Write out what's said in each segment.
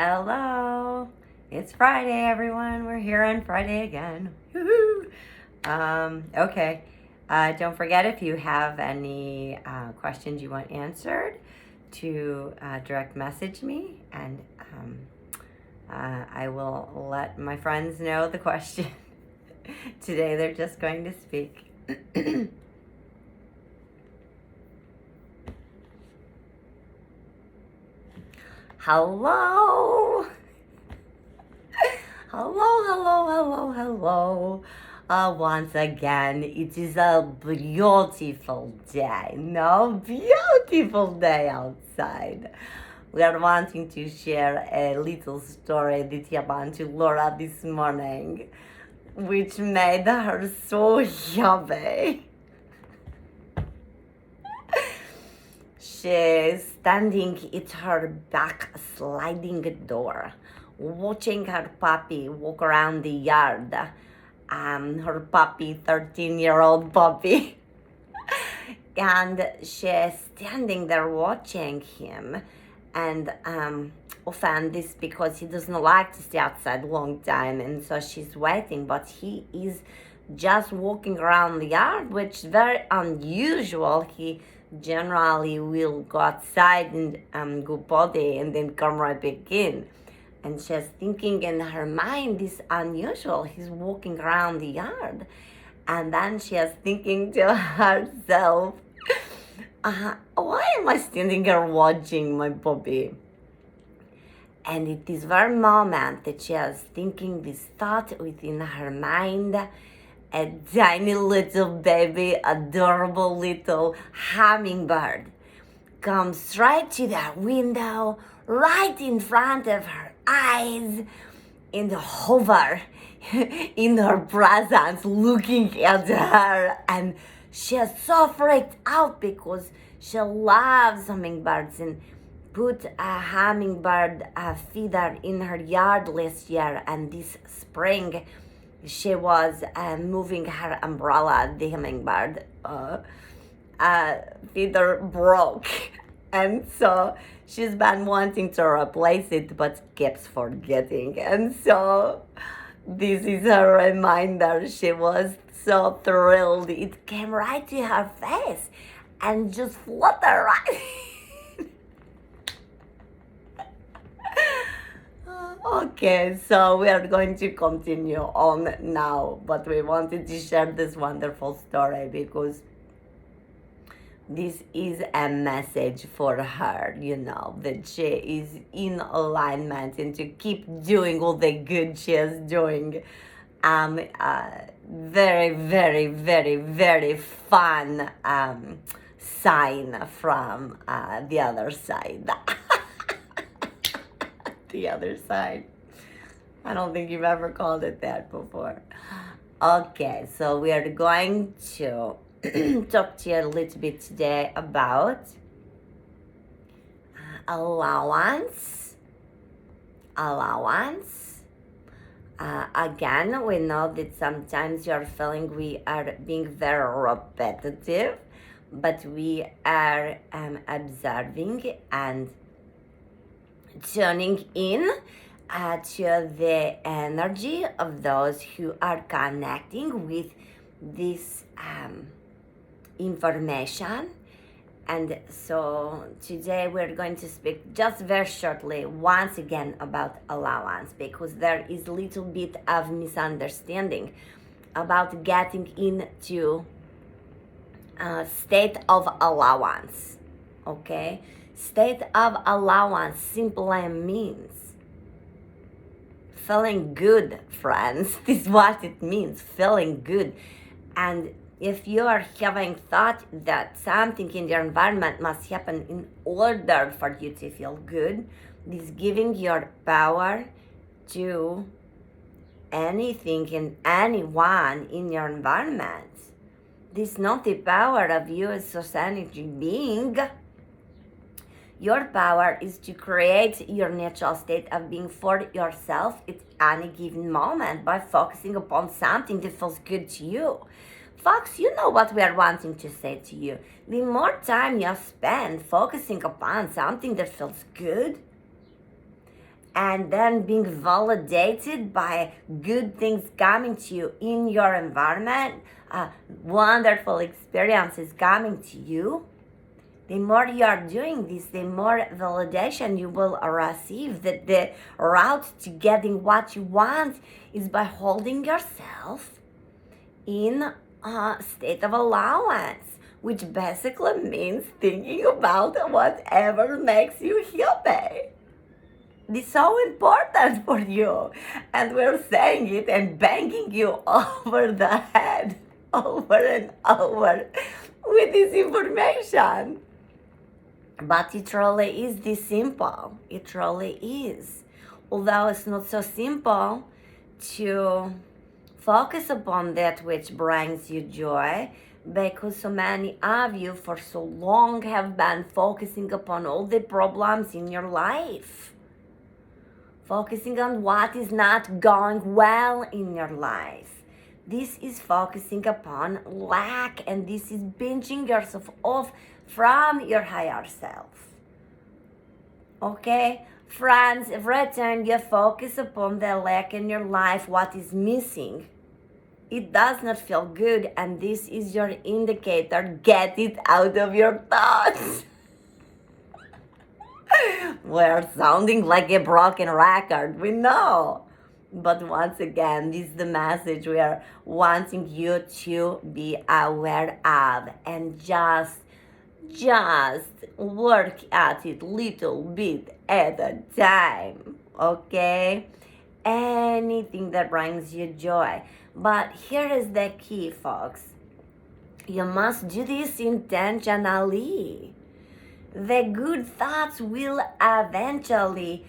Hello. It's Friday, everyone. We're here on Friday again. Woohoo! Okay. Don't forget if you have any questions you want answered to direct message me, and I will let my friends know the question. Today they're just going to speak. Hello. Hello. Once again, it is a beautiful day. No, beautiful day outside. We are wanting to share a little story that happened to Laura this morning, which made her so happy. She's standing at her back sliding door, watching her puppy walk around the yard. Her puppy, 13-year-old puppy. And she's standing there watching him. And often this because he doesn't like to stay outside a long time. And so she's waiting, but he is just walking around the yard, which is very unusual. He generally will go outside and go potty and then come right back in. And she's thinking in her mind, this unusual, he's walking around the yard. And then she's thinking to herself, why am I standing here watching my puppy? And at this very moment that she is thinking this thought within her mind, a tiny little baby, adorable little hummingbird comes straight to the window, right in front of her eyes, and hover in her presence, looking at her. And she's so freaked out because she loves hummingbirds and put a hummingbird feeder in her yard last year. And this spring, she was moving her umbrella. The hummingbird feeder broke, and so she's been wanting to replace it but keeps forgetting. And so this is her reminder. She was so thrilled. It came right to her face and just fluttered right. Okay, so we are going to continue on now, but we wanted to share this wonderful story because this is a message for her, that she is in alignment and to keep doing all the good she is doing. Very, very, very, very fun sign from the other side. The other side. I don't think you've ever called it that before. Okay, so we are going to talk to you a little bit today about allowance. Again, we know that sometimes you're feeling we are being very repetitive, but we are observing and tuning in to the energy of those who are connecting with this information. And so today we're going to speak just very shortly once again about allowance, because there is a little bit of misunderstanding about getting into a state of allowance. Okay, state of allowance simply means feeling good, friends. This is what it means, feeling good. And if you are having thought that something in your environment must happen in order for you to feel good, this is giving your power to anything and anyone in your environment. This is not the power of you as a energy being. Your power is to create your natural state of being for yourself at any given moment by focusing upon something that feels good to you. Folks, you know what we are wanting to say to you. The more time you spend focusing upon something that feels good and then being validated by good things coming to you in your environment, wonderful experiences coming to you, the more you are doing this, the more validation you will receive. That the route to getting what you want is by holding yourself in a state of allowance, which basically means thinking about whatever makes you happy. This is so important for you, and we're saying it and banging you over the head over and over with this information. But it really is this simple. It really is. Although it's not so simple to focus upon that which brings you joy, because so many of you for so long have been focusing upon all the problems in your life. Focusing on what is not going well in your life. This is focusing upon lack, and this is binging yourself off from your higher self. Okay? Friends, every time you focus upon the lack in your life, what is missing, it does not feel good, and this is your indicator. Get it out of your thoughts. We're sounding like a broken record, we know. But once again, this is the message we are wanting you to be aware of, and just work at it little bit at a time, okay? Anything that brings you joy. But here is the key, folks. You must do this intentionally. The good thoughts will eventually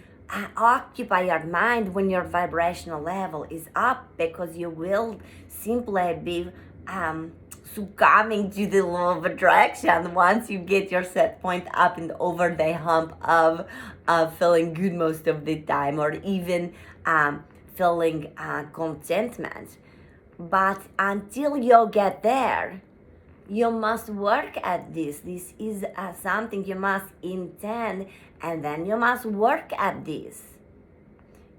occupy your mind when your vibrational level is up, because you will simply be succumbing to the law of attraction once you get your set point up and over the hump of feeling good most of the time, or even feeling contentment. But until you get there, you must work at this. This is something you must intend, and then you must work at this.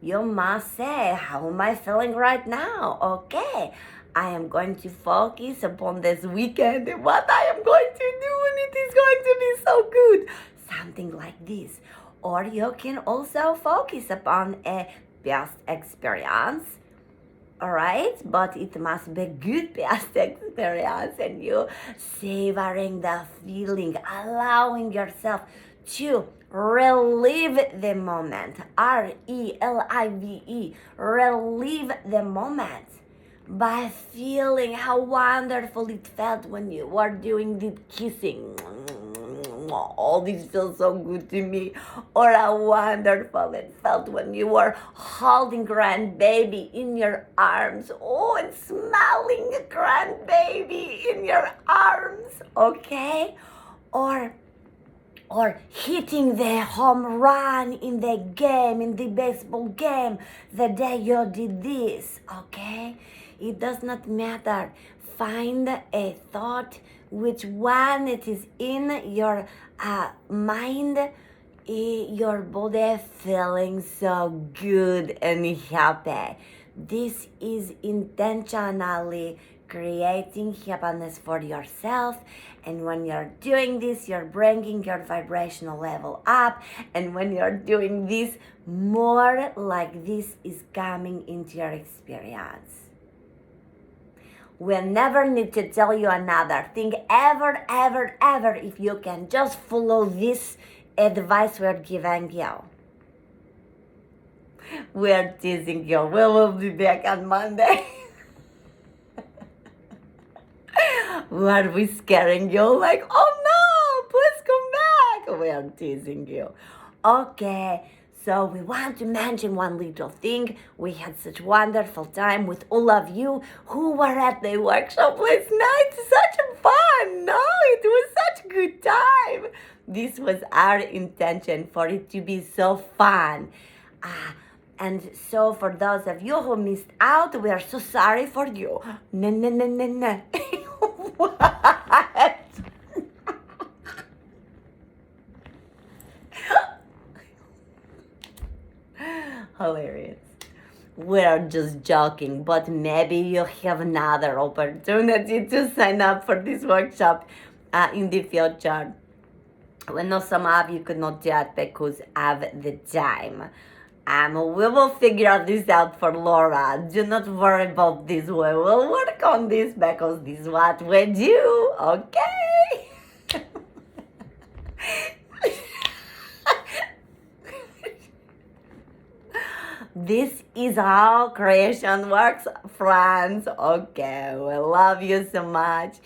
You must say, how am I feeling right now? Okay, I am going to focus upon this weekend and what I am going to do, and it is going to be so good. Something like this. Or you can also focus upon a past experience. Alright, but it must be good past experience, and you savoring the feeling, allowing yourself to relive the moment. RELIVE, relive the moment by feeling how wonderful it felt when you were doing the kissing. All this feels so good to me. Or how wonderful it felt when you were holding grandbaby in your arms. Oh, and smelling a grandbaby in your arms. Okay? Or hitting the home run in the game, in the baseball game, the day you did this. Okay? It does not matter. Find a thought, which one it is in your mind, your body feeling so good and happy. This is intentionally creating happiness for yourself, and when you're doing this, you're bringing your vibrational level up, and when you're doing this, more like this is coming into your experience. We'll never need to tell you another thing ever, if you can just follow this advice we're giving you. We're teasing you. We will be back on Monday. Were we scaring you? Like, oh no, please come back. We are teasing you. Okay. So we want to mention one little thing. We had such wonderful time with all of you who were at the workshop last night. Such fun. No, it was such a good time. This was our intention, for it to be so fun. And so for those of you who missed out, we are so sorry for you. No. What? Hilarious. We're just joking, but maybe you have another opportunity to sign up for this workshop in the future. I know some of you could not yet because of the time. We will figure this out for Laura. Do not worry about this. We will work on this because this is what we do, okay? This is how creation works, friends. Okay, we love you so much.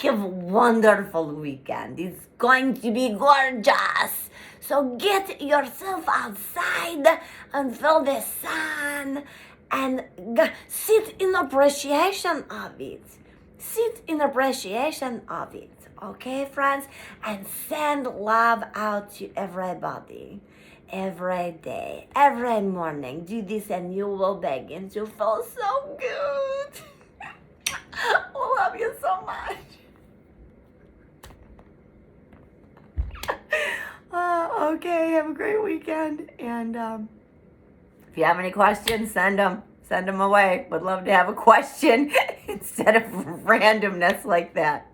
Have a wonderful weekend. It's going to be gorgeous. So get yourself outside and feel the sun and sit in appreciation of it. Sit in appreciation of it. Okay, friends? And send love out to everybody. Every day, every morning, do this and you will begin to feel so good. Love you so much. Okay, have a great weekend. And if you have any questions, send them. Send them away. Would love to have a question instead of randomness like that.